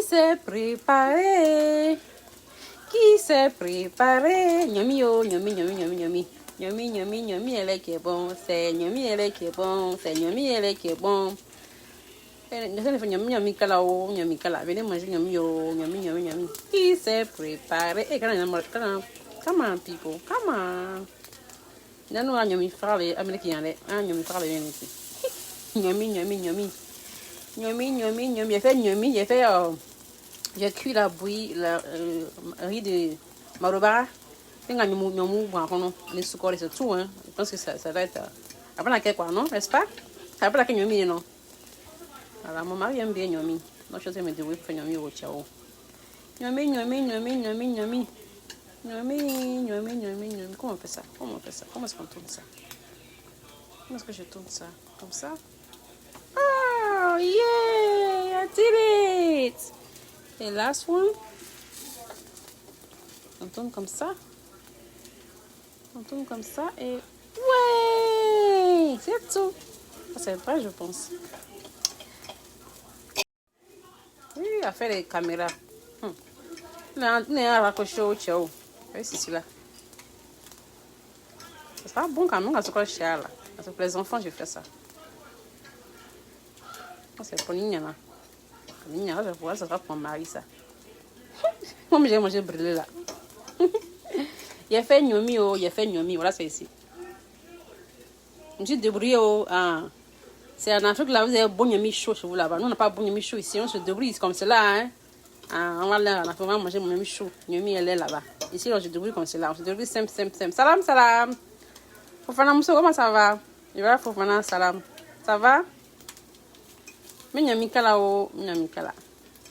s'est préparé? Qui s'est préparé? Nyomi, oh, nyomi, nyomi, nyomi, nyomi. Nyomi, nyomi, nyomi, elle qui est bon. C'est nyomi, elle qui est bon. C'est nyomi, elle qui est bon. Nyomi, nyomi, kala, oh, nyomi, kala. Venez manger nyomi, oh, nyomi, nyomi, nyomi. Qui s'est préparé? Eh, come on, people. Come on. Nano, nyomi, frale, américain, nyomi, frale, viens ici. Nyomi, nyomi, nyomi. Nyomi, nyomi, nyomi. J'ai fait nyomi, j'ai cuit la bouillie, la riz de marobara. Quand nyomu, bon, les sucres, c'est tout, hein. Je pense que ça va être. Après la quoi, non, n'est-ce pas? Après la nyomi, non. Alors, mon mari aime bien nyomi. Donc, je vais me débrouiller pour faire nyomi au ciao. Nyomi, nyomi, nyomi, nyomi, nyomi. Nyomi, nyomi, nyomi, nyomi. Comment on fait ça? Comment on fait ça? Comment est-ce qu'on tourne ça? Comment est-ce que je tourne ça? Comme ça? Oh, yeah! I did it! Et last one. On tourne comme ça. On tourne comme ça et... Ouais! C'est tout. Ça, c'est vrai, je pense. Oui, à faire les caméras. Là, on est à raccrocher au ciao. Oui, c'est celui-là. Ça sera bon quand même à ce que je cher là. Parce que pour les enfants, je fais ça. C'est pour Nina là. Nina, je vois, ça sera pour mon mari ça. Moi, j'ai mangé brûlé là. Il a fait nyomi, oh, il a fait nyomi. Voilà, c'est ici. Je me suis débrouillée, oh. C'est en Afrique là, vous avez bon nyomi chaud chez vous là-bas. Nous, on n'a pas bon nyomi chaud ici. On se débrouille comme cela, hein. On va là, on va manger mon nyomi chaud. Nyomi, elle est là-bas. Ici, on se débrouille comme cela. On se débrouille simple, simple, simple. Salam, salam. Fofana Mousso, comment ça va? Je vais Fofana, salam. Ça va? Nyomi kala, oh, nyomi kala.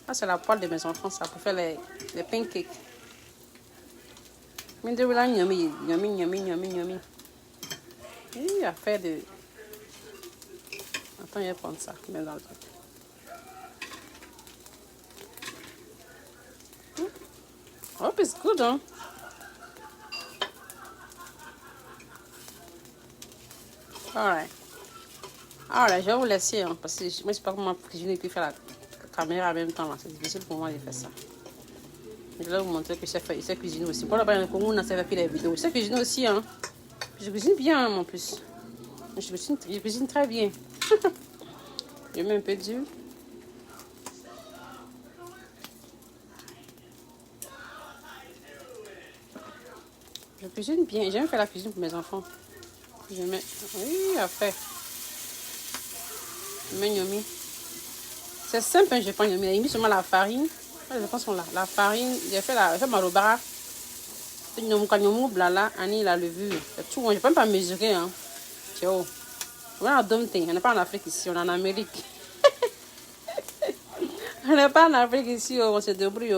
Ça, c'est la poêle de mes enfants, ça, pour faire les pancakes. Mais de là, nyomi, nyomi, nyomi, nyomi, nyomi. Il y a fait de... Attends, je vais prendre ça, mais dans le truc. Oh, it's good, hein? Alright. Alright, je vais vous laisser, hein, parce que moi, je ne sais pas comment cuisiner et puis faire la caméra en même temps, là. C'est difficile pour moi de faire ça. Je vais vous montrer que je sais cuisiner aussi. Pour la base, on a fait les vidéos. Je sais cuisiner aussi, hein. Je cuisine bien, en plus. Je cuisine très bien. Je mets un peu d'huile. Je cuisine bien. J'aime faire la cuisine pour mes enfants. Je mets... Oui, après. Je mets nyomi. C'est simple, hein, je prends nyomi. J'ai mis seulement la farine. Je pense qu'on l'a. La farine, j'ai fait ma robara. Nyomu blala, Annie la levure. C'est tout. Je ne peux même pas mesurer, hein. Ciao. On a on n'est pas en Afrique ici, on est en Amérique. On n'est pas en Afrique ici, on se débrouille.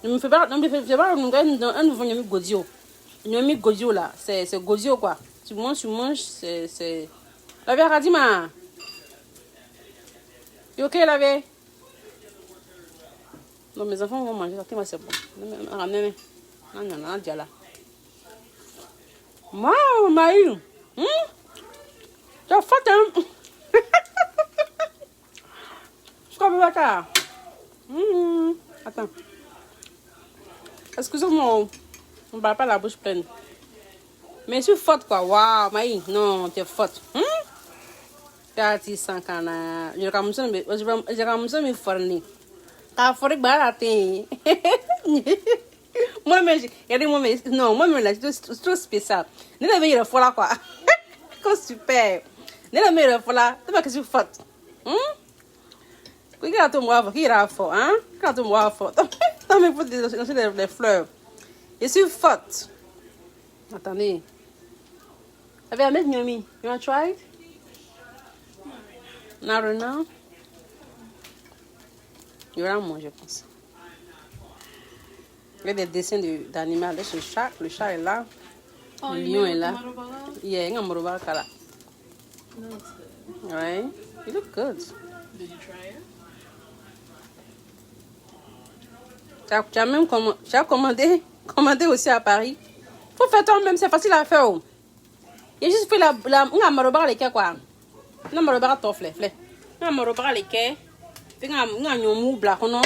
Ne me fais pas un nouveau nyomi godio. Nyomi godio là, c'est godio quoi. Tu manges, c'est... La vie Radima. You ok la vie? Non, mes enfants vont manger, ça c'est bon. Non, là. Waouh, Maï. T'as faute, hein? Je crois que ça. Attends. Excusez-moi. On ne parle pas la bouche pleine. Mais je suis forte, quoi. Waouh, Maï. Non, t'es forte. T'as dit 5 ans. Je vais me forner. T'as foré que la tête. Moi-même, c'est trop spécial. Ne la meilleure fois là, quoi. C'est super. Ne la meilleure fois là, c'est pas que je suis forte. Regarde moi, qui est fort, hein? Regarde moi fort. Non, mais pour les fleurs. Je suis forte. Attendez. Avez vous met Nyomi? You want to try it? Not right now. Il y aura moins, je pense. Il y a des dessins d'animaux. Le chat est là. Oh, le lion est là. Yeah, il y a un marobara là. Ouais. You look good. Did you try it? Tu as même commandé aussi à Paris. Faut faire toi-même, c'est facile à faire. Il a juste fait la marobara les quoi. Non, marobara toi, flé. Non, marobara les quais. Nyomou black, non?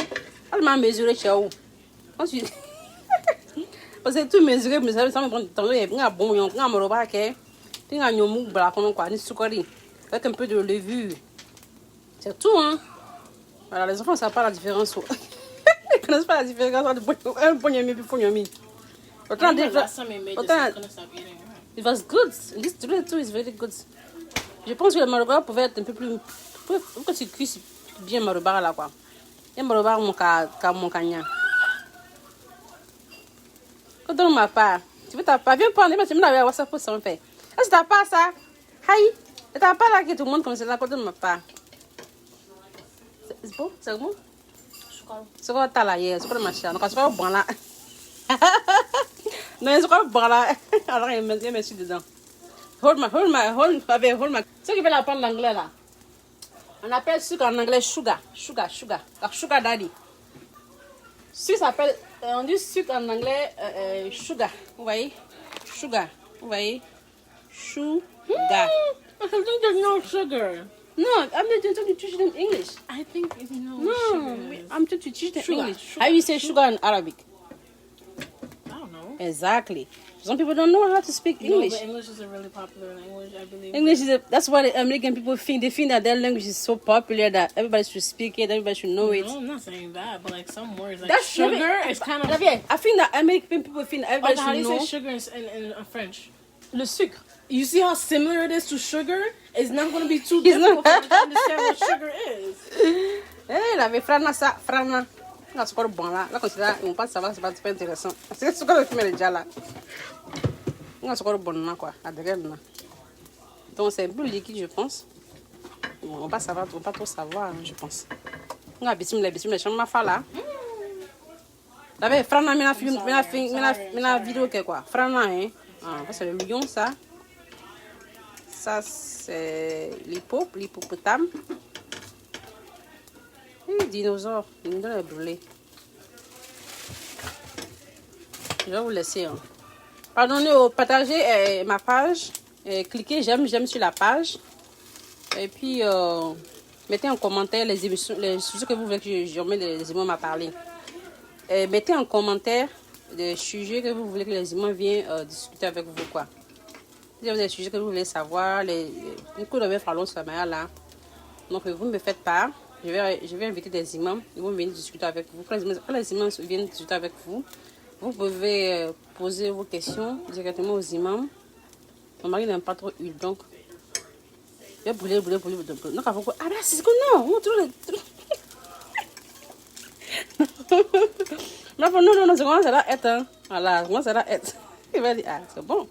Elle m'a mesuré chez où? Ensuite, parce que tout mesuré, mais ça me prend du temps. Il y a un bon, il y a un moroba qui est. Puis un nyomou black, non, quoi, ni sucrerie. Avec un peu de levure. C'est tout, hein? Voilà, les enfants ne savent pas la différence. Ils ne connaissent pas la différence entre un bon yami et un bon yami. Autant dire. It was good. This too is very good. Je pense que le maroba pouvait être un peu plus. Pourquoi tu cuis bien maroba là, quoi? Il y a maroba mon cagnan. Quand on m'a pas, tu veux ta part, viens prendre, mais tu me l'as WhatsApp pour ça, on fait. Est-ce que t'as pas ça? Hi! T'as pas là que tout le monde comme c'est là, quand on m'a pas. C'est bon? C'est bon? C'est quoi t'as là hier? C'est quoi le machin? Donc, c'est pas bon là. Non, c'est quoi bon là? Alors, il me met dedans. Hold my. Ce qui fait la prendre l'anglais là. On appelle sucre en anglais sugar. Like sugar daddy. Sucre s'appelle, on dit sucre en anglais sugar. Vous voyez? Sugar. Vous voyez? Sugar. I think there's no sugar. No, I'm not trying to teach them English. I think you know No, sugar. I'm trying to teach them Sugar, English. sugar. How you say sugar in Arabic? I don't know. Exactly. Some people don't know how to speak English. No, but English is a really popular language, I believe. English is that's why the American people think. They think that their language is so popular that everybody should speak it, everybody should know it. No, I'm not saying that, but like some words, like That's sugar is kind of. I think that American people think that everybody Okay, how do should you know say sugar in French? le sucre. You see how similar it is to sugar? It's not going to be too difficult for you to understand what sugar is. Eh, la frana ça, frana. Là, c'est quoi le bon là? Là, quand c'est là, on passe ça va, c'est pas intéressant. C'est quoi le film déjà là? Là, c'est quoi le bon là quoi? À derrière là. Donc c'est un peu liquide, je pense. Bon, on va savoir, on va pas trop savoir, je pense. On a bisim les chambres ma fa là. Là, frana, mina vidéo que quoi? Frana, hein? Ah, c'est le lion ça. Ça c'est l'hippopotame. Et dinosaure, il doit brûler. Je vais vous laisser. Hein. Pardonnez au partager ma page. Cliquez j'aime sur la page. Et puis mettez en commentaire les émissions, les sujets que vous voulez que je mette les humains à parler. Mettez en commentaire des sujets que vous voulez que les humains viennent discuter avec vous quoi. Si vous avez des sujets que vous voulez savoir, un coup de main fralon sur la manière là. Donc vous me faites part. Je vais inviter des imams. Ils vont venir discuter avec vous. Quand les imams viennent discuter avec vous, vous pouvez poser vos questions directement aux imams. Mon mari n'aime pas trop huile, donc je vais brûler. Non, ah là, c'est que non, non, c'est comment ça va être. Hein? Voilà, comment ça va être. Il va dire, ah, c'est bon.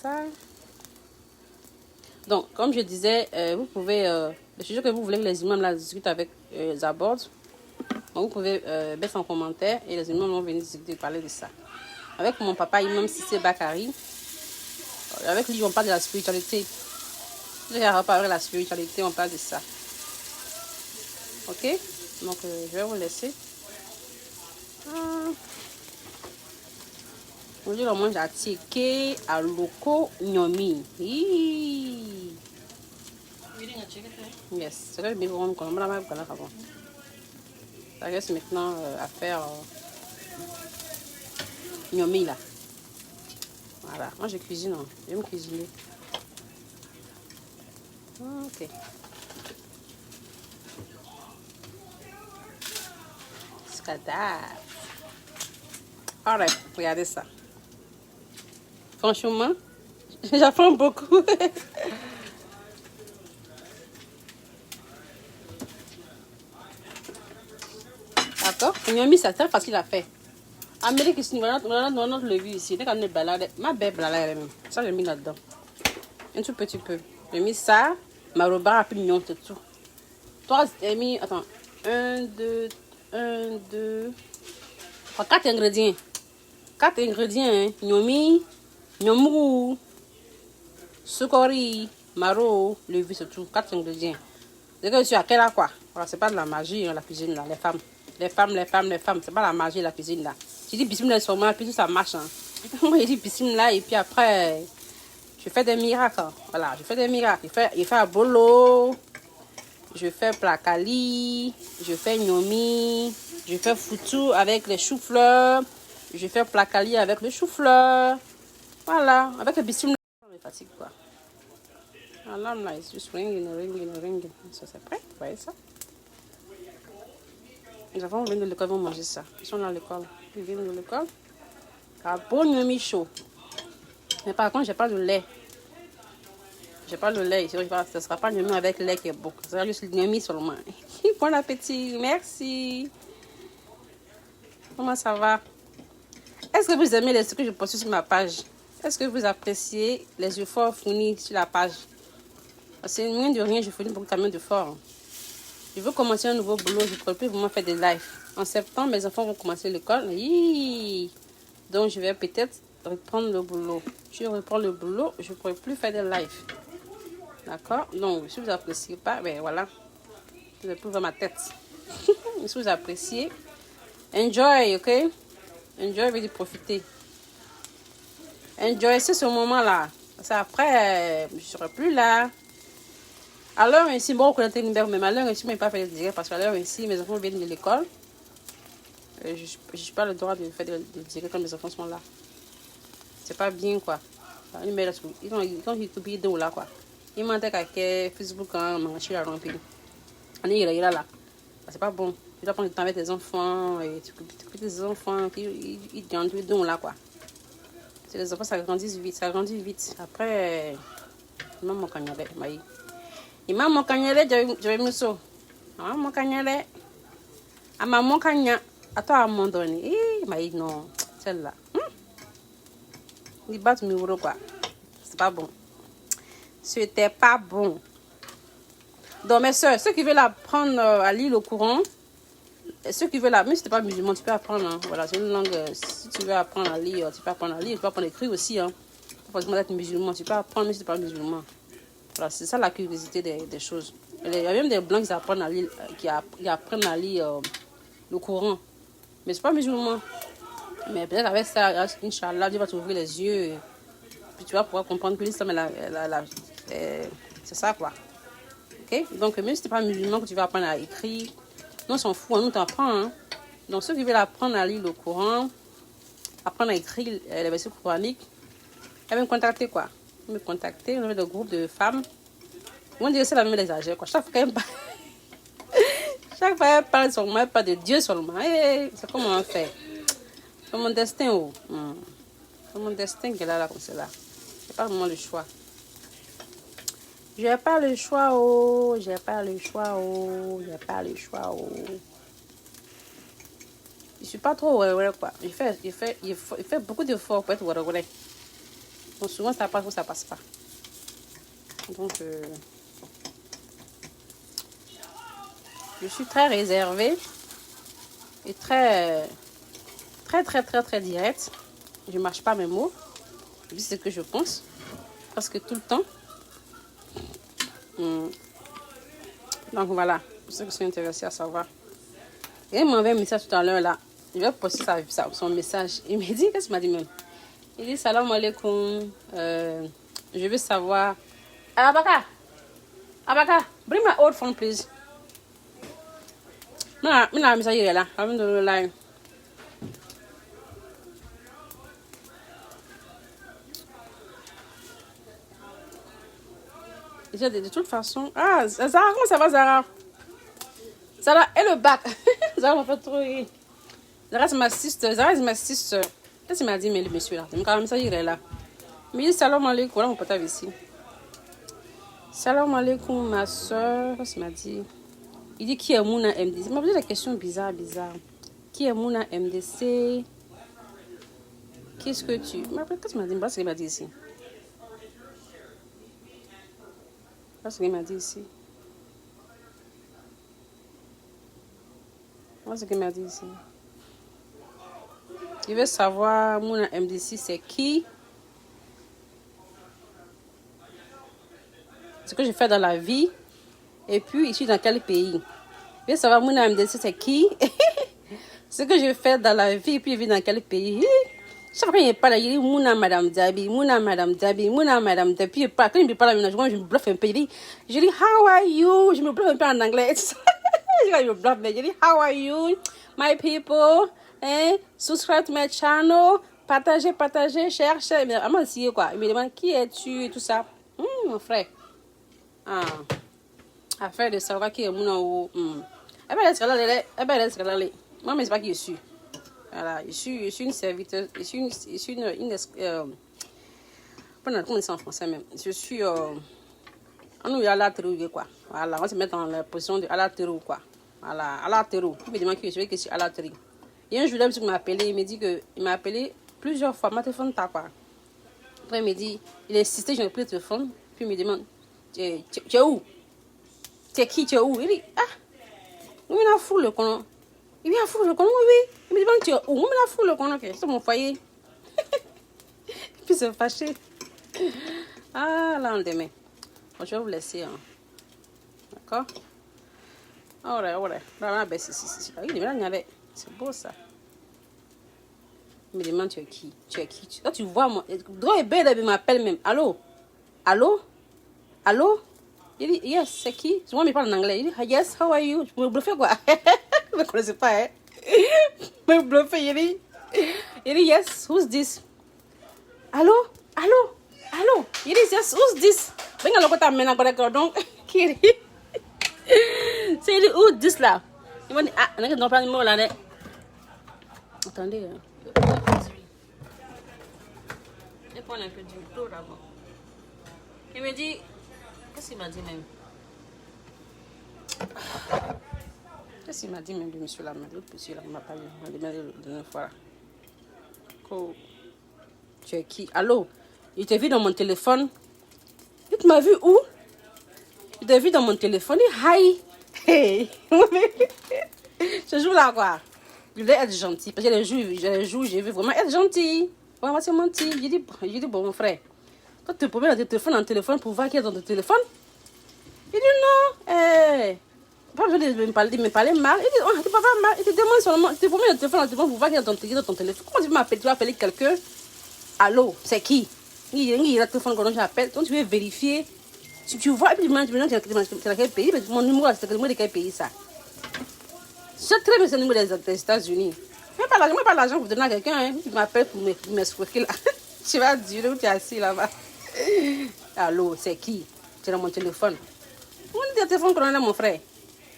Ça. Donc, comme je disais, vous pouvez, le sujet que vous voulez que les imams là discutent avec abordent, vous pouvez mettre en commentaire et les imams vont venir discuter, parler de ça. Avec mon papa, Imam Sissé Bakari, avec lui, on parle de la spiritualité. J'ai reparlé de la spiritualité, on parle de ça. Ok? Donc, je vais vous laisser. Aujourd'hui, on mange à tieke, à loco, nyomi. Eating a chicken thing? Yes, c'est le biberon qu'on a mal avant. Ça reste maintenant à faire nyomi là. Voilà, moi je cuisine, hein. Je vais me cuisiner. Ok. Scada. Alright, regardez ça. Franchement, j'apprends beaucoup. D'accord? Nyomi, c'est très facile à faire. Amérique ici, on a notre levure ici. Dès qu'on est balade, ma belle balade même. Ça, j'ai mis là-dedans. Un tout petit peu. J'ai mis ça, ma roba, puis mignon, c'est tout. Toi, j'ai mis, attends, 1, 2, 4 ingrédients. 4 ingrédients, hein. Nyomi, nyomou, sukori, maro, levure, c'est tout. 4 ingrédients. C'est que je suis à quelle quoi? Voilà, c'est pas de la magie, hein, la cuisine, là, les femmes. Les femmes, c'est pas la magie, la cuisine, là. Tu dis bismillah sur moi, puis tout ça marche. Hein. Moi, je dis bismillah, et puis après, je fais des miracles. Hein. Voilà, je fais des miracles. Il fait un bolo. je fais placali, je fais gnomi, je fais foutou avec les choux-fleurs, je fais placali avec le chou-fleur. Voilà, avec le biscuit, on est fatigué quoi. L'alarme là, it's just ringing. Ça c'est prêt, vous voyez ça? Les enfants viennent de l'école, vont manger ça. Ils sont à l'école, ils viennent de l'école. Un bon gnomi chaud. Mais par contre, j'ai pas de lait. J'ai pas le lait. Ce ne sera pas le gnomi avec le lait qui est bon. Ce sera juste le gnomi seulement. Bon appétit. Merci. Comment ça va? Est-ce que vous aimez ce que je poste sur ma page? Est-ce que vous appréciez les efforts fournis sur la page? C'est moins de rien, je fournis beaucoup d'efforts. Je veux commencer un nouveau boulot. Je ne pourrais plus vraiment faire des lives. En septembre, mes enfants vont commencer l'école. Donc, je vais peut-être reprendre le boulot. Si je reprends le boulot, je ne pourrai plus faire des lives. D'accord? Donc, si vous n'appréciez pas, ben voilà. Je vais plus voir ma tête. Si vous appréciez, enjoy, ok? Enjoy, veuillez profiter. Enjoy, c'est ce moment-là. Parce qu'après, je ne serai plus là. À l'heure ici, bon, on connaît une berbe, mais à l'heure ici, je ne peux pas faire des directs parce qu'à l'heure ici, mes enfants viennent de l'école. Je n'ai pas le droit de faire des directs quand mes enfants sont là. C'est pas bien, quoi. Ils ont YouTube de là, quoi. Ils m'ont dit que Facebook, je suis là, là. C'est pas bon. Tu dois prendre le temps avec tes enfants et tu coupes tes enfants, puis ils viennent de là, quoi. Les enfants, ça grandit vite. Après, maman, quand il m'a mon cagnolet, je vais me sauver. Mon cagnolet. À maman, cagnolet. À toi, à mon donné. Il m'a dit non, celle-là. Il bat mes euros, quoi. C'est pas bon. C'était pas bon. Donc, mes soeurs, ceux qui veulent apprendre à lire le Coran, ceux qui veulent, même si tu n'es pas musulman, tu peux apprendre. Hein. Voilà, c'est une langue. Si tu veux apprendre à lire, tu peux apprendre à lire. Tu peux apprendre à écrire aussi. Hein. Pas forcément être musulman. Tu peux apprendre, même si tu n'es pas musulman. Voilà, c'est ça la curiosité des choses. Il y a même des blancs qui apprennent à lire, le Coran. Mais ce n'est pas musulman. Mais peut-être avec ça, Inch'Allah, Dieu va t'ouvrir les yeux. Puis tu vas pouvoir comprendre que l'islam, c'est ça, quoi. Ok? Donc, même si tu n'es pas musulman, que tu vas apprendre à écrire, nous, on s'en fout, on nous t'apprend. Hein? Donc, ceux qui veulent apprendre à lire le Coran, apprendre à écrire les versets coraniques, ils vont me contacter, quoi. Ils vont me contacter, on a des groupes de femmes. Ils vont dire que c'est la même exagère, quoi. Chaque fois qu'elle parle seulement, elle parle de Dieu seulement. Hey, c'est comment on fait. C'est mon destin, oh. C'est mon destin qu'elle a là, comme cela. J'ai pas vraiment le choix. J'ai pas le choix, oh. J'ai pas le choix, oh. J'ai pas le choix, oh. Je suis pas trop ouais, quoi. Il fait beaucoup d'efforts pour être ouais. Donc souvent ça passe ou ça passe pas. Donc je suis très réservée et très directe. Je mâche pas mes mots. Je dis ce que je pense presque tout le temps. Donc voilà, pour ceux qui sont intéressés à savoir. Et il m'a envoyé un message tout à l'heure là. Je vais poster son message. Il m'a dit, qu'est-ce qu'il m'a dit même? Il dit, salam alaikum. Je veux savoir. Abaka, bring my old phone, please. Non, mais la message est là. I'm on the line. De toute façon. Ah, Zara, comment ça va, Zara? Zara, et le bac. Zara m'a fait trop rire. Zara, c'est ma sister. Qu'est-ce qu'il m'a dit, mais le monsieur là? Il m'a dit, il est là. Il dit, salam alaikum. Voilà mon portable ici. Salam alaikum, ma soeur. Qu'est-ce qu'il m'a dit? Il dit, qui est Mouna MDC? Il m'a posé des questions bizarres. Qui est Mouna MDC? Qu'est-ce que tu... Qu'est-ce qu'il m'a dit? Qu'est-ce qu'il m'a dit ici? Qu'est-ce qu'il m'a dit ici? Qu'est-ce qu'il m'a dit ici? Il veut savoir, Mouna MDC, c'est qui? Ce que je fais dans la vie. Et puis, je suis dans quel pays? Il veut savoir, Mouna MDC, c'est qui? Ce que je fais dans la vie. Et puis, je vis dans quel pays? Chaque fois qu'il parle, il dit Mouna Madame Dabi, Mouna Madame Dabi, Mouna Madame Dabi. Puis quand il me parle, je me bluffe un peu. Je dis How are you? Je me bluffe un peu en anglais. Je me bluffe, mais je dis How are you, my people? Subscribe to my channel. Partagez, cherchez. Mais vraiment, c'est quoi? Il me demande qui es-tu et tout ça. Mon frère. Ah. Affaire de savoir qui est Mouna ou. Eh ben, laisse regarder. Moi, mais c'est pas qui je suis. Voilà, je suis une serviteuse, je suis une comment on dit ça en français même. Je suis on nous à la terre quoi. Voilà, on se met dans la position de à la terre quoi. Voilà, à la terre. Il me demande que je suis à la terre. Il y a un jour là qui m'a appelé, il m'a dit que il m'a appelé plusieurs fois, ma téléphone t'a quoi. Après il me dit, il a insisté, j'ai pris le téléphone, puis il me demande tu es où? Tu es qui, tu es où? Il dit oui, il a fou le con. Il vient fou le con, oui. Il me demande tu es où? Il a fou le con, c'est mon foyer. Puis c'est fâché. Ah, là, on demain. Bon, je vais vous laisser. Hein. D'accord? Ouais. Là, ben, c'est beau, ça. Il me demande, tu es qui? Là, tu vois, moi. Droit et belle, il m'appelle même. Allô? Il dit, yes, c'est qui? Moi, il parle en anglais. Il dit, yes, how are you? Je me bluffe quoi? Je ne connaissais pas, hein? Je me bluffe, il dit, yes, who's this? Allô? Il dit, yes, who's this? Venga, le côté amène encore donc. Qui dit? C'est il dit, who's this là? Il m'a dit, on a que pas le numéro là. Attendez. Je vais prendre un peu d'eau d'abord. Il me dit, qu'est-ce qu'il m'a dit même? Qu'est-ce qu'il m'a dit même de monsieur là? Monsieur là, il m'a parlé. Il m'a demandé la dernière fois. Tu es qui? Allô? Il t'a vu dans mon téléphone. Tu m'as vu où? Il t'a vu dans mon téléphone. Il dit, hi. Hey. Ce jour-là, quoi. Je voulais être gentil. Parce que les jours, j'ai vu vraiment être gentil. Vraiment, c'est menti. J'ai dit, bon, mon frère, quand tu te promènes dans ton téléphone pour voir qui est dans ton téléphone, il dit non. Pas besoin de me parler mal. Il dit, oh, tu parles pas mal. Il te demande seulement, tu te promènes dans ton téléphone pour voir qui est dans ton téléphone. Comment tu m'appelles? Tu vas appeler quelqu'un? Allô, c'est qui? Il y a le téléphone que j'appelle. Donc tu veux vérifier. Si tu vois, et puis maintenant, tu es dans quel pays? Mon numéro, c'est le numéro de quel pays ça? C'est très bien, c'est le numéro des États-Unis. Je n'ai pas l'argent pour donner à quelqu'un. Hein. Tu m'appelles pour m'escroquer là. Tu vas dire où tu es assis là-bas. Allô, c'est qui? Tu es dans mon téléphone. On dit le téléphone qu'on a mon frère.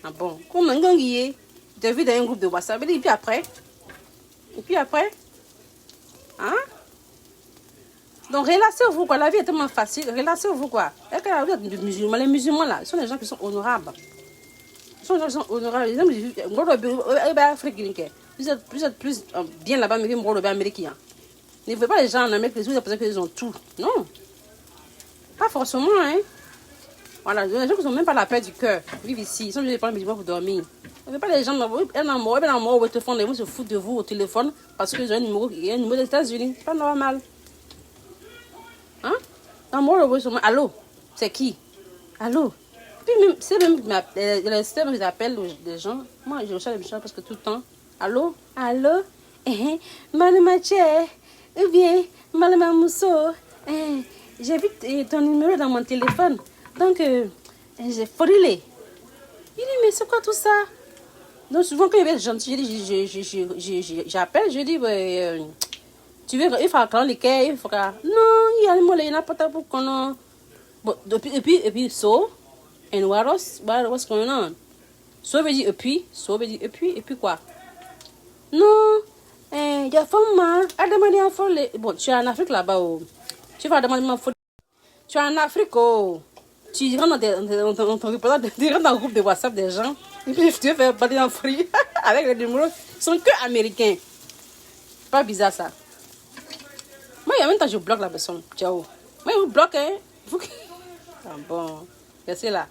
Ah bon? Comment on y tu as vu dans un groupe de WhatsApp. Et puis après? Hein? Donc, relâchez-vous, quoi. La vie est tellement facile. Relâchez-vous, quoi. Les musulmans, là, ce sont des gens qui sont honorables. Ce sont des gens qui sont honorables. Vous êtes plus bien là-bas, mais que les américains. Ne voyez pas les gens en Amérique, les autres, parce qu'ils ont tout. Non. Pas forcément, hein. Voilà, les gens qui n'ont même pas la paix du cœur vivent ici. Ils sont obligés de prendre des médicaments pour dormir. Ne voyez pas les gens, ils te font, ils se foutent de vous au téléphone parce qu'ils ont un numéro des États-Unis. C'est pas normal. Hein? Allô? C'est qui? Allô? Puis même, c'est même le système, ils appellent les gens. Moi, je recherche les gens parce que tout le temps. Allô? Madame Mathieu, ou bien, Madame Mousso, j'ai vu ton numéro dans mon téléphone. Donc, j'ai forilé. Il dit, mais c'est quoi tout ça? Donc, souvent, quand il est gentil, j'appelle, je dis, tu veux, il faut quand les quais, il faut que... Non, il y a le mot, il n'y a pas pour qu'on... Bon, et puis, so, and what's going on? So veut dire, et puis quoi? Non, il y a femme, elle demande un folie. Bon, tu es en Afrique là-bas, oh. Tu vas demander un folie. Tu es en Afrique, oh. Tu rentres dans un groupe de WhatsApp des gens, et puis tu veux faire parler en folie avec les numéros, ils sont que américains. Pas bizarre ça. Moi, il y a même temps, je bloque la personne. Ciao. Moi, je bloque, hein. Ah bon. Qu'est-ce que là?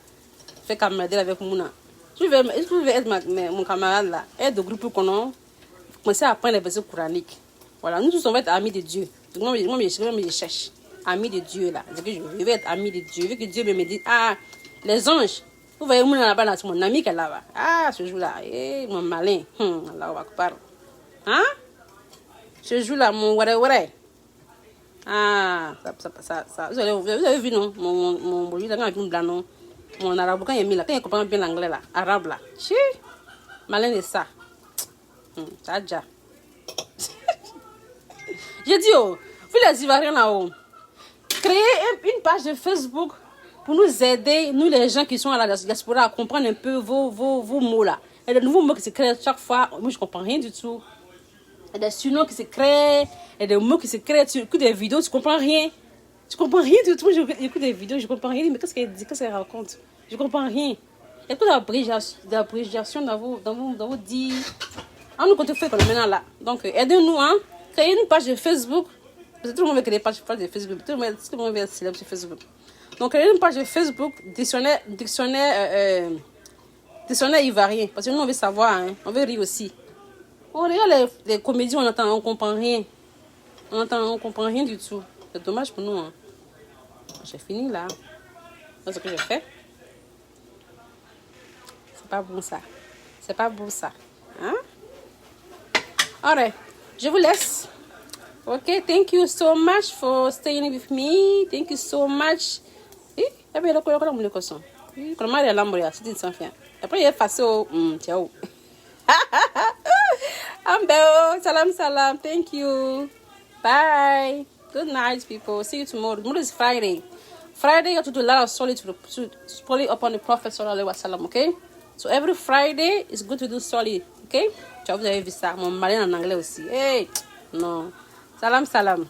Fais camarader avec Mouna. Je vais être mon camarade là. Être de groupe qu'on a. Commencer à apprendre les versets coraniques. Voilà, nous tous on va être amis de Dieu. Donc, moi, je cherche. Amis de Dieu là. Je vais être ami de Dieu. Je veux que Dieu me dise, les anges. Vous voyez Mouna là-bas, là, c'est mon ami qui est là-bas. Ce jour-là, mon malin. Allah va parler. Hein? Je joue là mon ouais. Ah, ça. Vous avez vu, non? Mon blanc, non? Mon arabe, quand il est mis là, quand il comprend bien l'anglais là, arabe là. Chi! Malin de ça. Ça déjà. J'ai dit, oh, vous les Ivoiriens là-haut, créez une page de Facebook pour nous aider, nous les gens qui sont à la diaspora, à comprendre un peu vos mots là. Il y a de nouveaux mots qui se créent chaque fois. Moi, je ne comprends rien du tout. Il y a des surnoms qui se créent, il y a des mots qui se créent. Tu écoutes des vidéos, tu ne comprends rien. Tu ne comprends rien du tout. J'écoute des vidéos, je ne comprends rien. Mais qu'est-ce qu'elle dit, qu'est-ce qu'elle raconte? Je ne comprends rien. Il y a beaucoup d'abréviations dans vos dits. On nous compte faire comme maintenant là. Donc, aidez-nous, hein. Créez une page de Facebook. Parce que tout le monde veut créer une page de Facebook. Tout le monde veut être célèbre sur Facebook. Donc, créez une page de Facebook, dictionnaire ivoirien. Parce que nous, on veut savoir, hein. On veut rire aussi. On regarde les comédies, on comprend rien. On comprend rien du tout. C'est dommage pour nous, hein. J'ai fini là. C'est ce que j'ai fait. C'est pas bon ça. C'est pas beau ça. Hein? Alright. Je vous laisse. Okay, thank you so much for staying with me. Thank you so much. Après, il y a Après, il est facile. Ciao. Ambeo, salam. Thank you. Bye. Good night, people. See you tomorrow. Tomorrow is Friday. Friday, you have to do a lot of solitude upon the Prophet sallallahu alaihi wasallam. Okay? So every Friday, it's good to do solid. Okay? Tu as vu ça. Mon mari en anglais aussi. Hey! Non. Salam.